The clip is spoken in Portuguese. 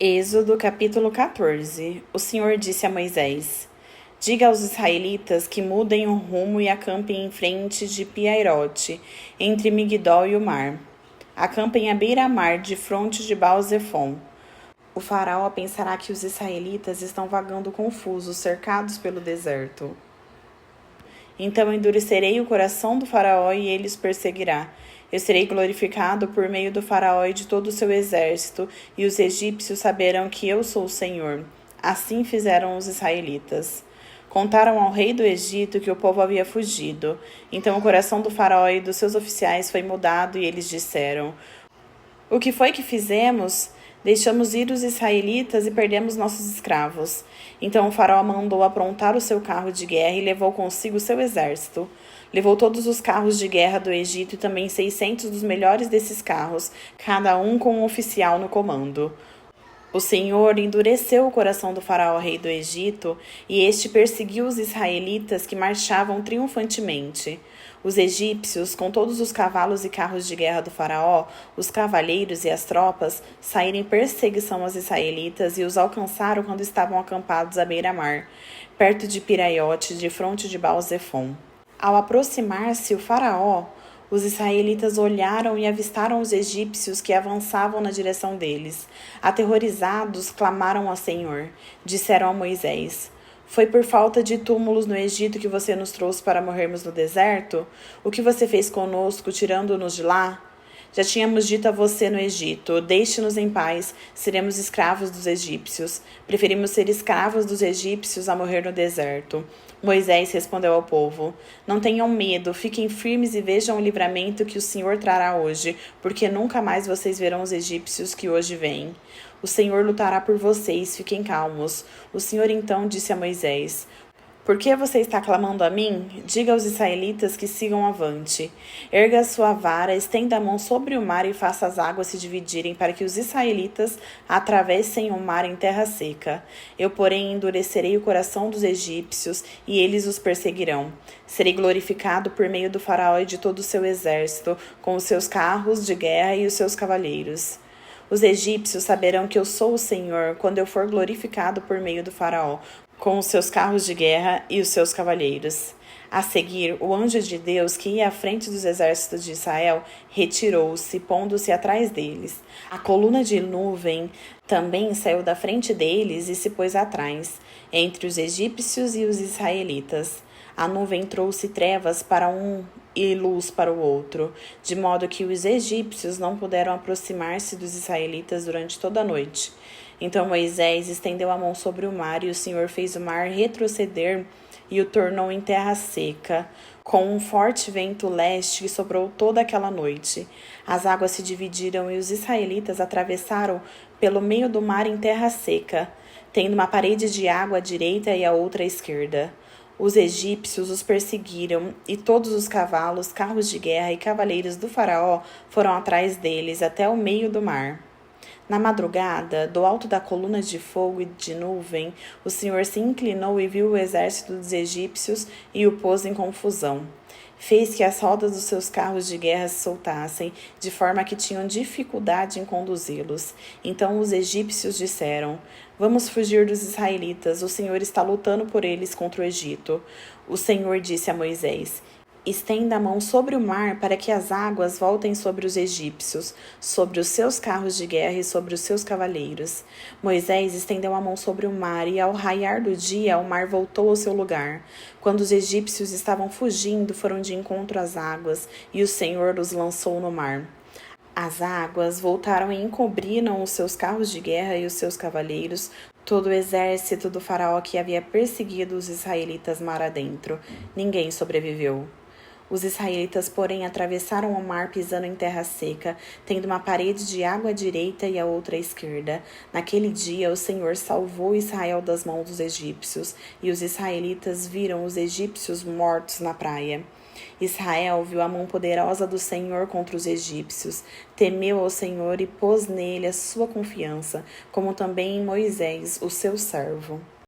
Êxodo capítulo 14. O Senhor disse a Moisés: Diga aos israelitas que mudem o rumo e acampem em frente de Piairote, entre Migdol e o mar. Acampem à beira-mar, de fronte de Baal-Zefon. O faraó pensará que os israelitas estão vagando confusos, cercados pelo deserto. Então endurecerei o coração do faraó e ele os perseguirá. Eu serei glorificado por meio do faraó e de todo o seu exército, e os egípcios saberão que eu sou o Senhor. Assim fizeram os israelitas. Contaram ao rei do Egito que o povo havia fugido. Então o coração do faraó e dos seus oficiais foi mudado, e eles disseram: O que foi que fizemos? Deixamos ir os israelitas e perdemos nossos escravos. Então o faraó mandou aprontar o seu carro de guerra e levou consigo seu exército. Levou todos os carros de guerra do Egito e também 600 dos melhores desses carros, cada um com um oficial no comando. O Senhor endureceu o coração do faraó rei do Egito, e este perseguiu os israelitas que marchavam triunfantemente. Os egípcios, com todos os cavalos e carros de guerra do faraó, os cavaleiros e as tropas, saíram em perseguição aos israelitas e os alcançaram quando estavam acampados à beira-mar, perto de Piraiote, de fronte de Baal-Zefon. Ao aproximar-se o faraó, os israelitas olharam e avistaram os egípcios que avançavam na direção deles. Aterrorizados, clamaram ao Senhor. Disseram a Moisés: Foi por falta de túmulos no Egito que você nos trouxe para morrermos no deserto? O que você fez conosco, tirando-nos de lá? Já tínhamos dito a você no Egito: Deixe-nos em paz, seremos escravos dos egípcios. Preferimos ser escravos dos egípcios a morrer no deserto. Moisés respondeu ao povo: Não tenham medo, fiquem firmes e vejam o livramento que o Senhor trará hoje, porque nunca mais vocês verão os egípcios que hoje vêm. O Senhor lutará por vocês, fiquem calmos. O Senhor então disse a Moisés: Por que você está clamando a mim? Diga aos israelitas que sigam avante. Erga a sua vara, estenda a mão sobre o mar e faça as águas se dividirem para que os israelitas atravessem o mar em terra seca. Eu, porém, endurecerei o coração dos egípcios e eles os perseguirão. Serei glorificado por meio do faraó e de todo o seu exército, com os seus carros de guerra e os seus cavaleiros. Os egípcios saberão que eu sou o Senhor quando eu for glorificado por meio do faraó, com os seus carros de guerra e os seus cavalheiros. A seguir, o anjo de Deus, que ia à frente dos exércitos de Israel, retirou-se, pondo-se atrás deles. A coluna de nuvem também saiu da frente deles e se pôs atrás, entre os egípcios e os israelitas. A nuvem trouxe trevas para um e luz para o outro, de modo que os egípcios não puderam aproximar-se dos israelitas durante toda a noite. Então Moisés estendeu a mão sobre o mar, e o Senhor fez o mar retroceder e o tornou em terra seca, com um forte vento leste que soprou toda aquela noite. As águas se dividiram e os israelitas atravessaram pelo meio do mar em terra seca, tendo uma parede de água à direita e a outra à esquerda. Os egípcios os perseguiram, e todos os cavalos, carros de guerra e cavaleiros do faraó foram atrás deles até o meio do mar. Na madrugada, do alto da coluna de fogo e de nuvem, o Senhor se inclinou e viu o exército dos egípcios e o pôs em confusão. Fez que as rodas dos seus carros de guerra se soltassem, de forma que tinham dificuldade em conduzi-los. Então os egípcios disseram: Vamos fugir dos israelitas, o Senhor está lutando por eles contra o Egito. O Senhor disse a Moisés: Estenda a mão sobre o mar para que as águas voltem sobre os egípcios, sobre os seus carros de guerra e sobre os seus cavaleiros. Moisés estendeu a mão sobre o mar, e ao raiar do dia o mar voltou ao seu lugar. Quando os egípcios estavam fugindo, foram de encontro às águas, e o Senhor os lançou no mar. As águas voltaram e encobriram os seus carros de guerra e os seus cavaleiros, todo o exército do faraó que havia perseguido os israelitas mar adentro. Ninguém sobreviveu. Os israelitas, porém, atravessaram o mar pisando em terra seca, tendo uma parede de água à direita e a outra à esquerda. Naquele dia, o Senhor salvou Israel das mãos dos egípcios, e os israelitas viram os egípcios mortos na praia. Israel viu a mão poderosa do Senhor contra os egípcios, temeu ao Senhor e pôs nele a sua confiança, como também em Moisés, o seu servo.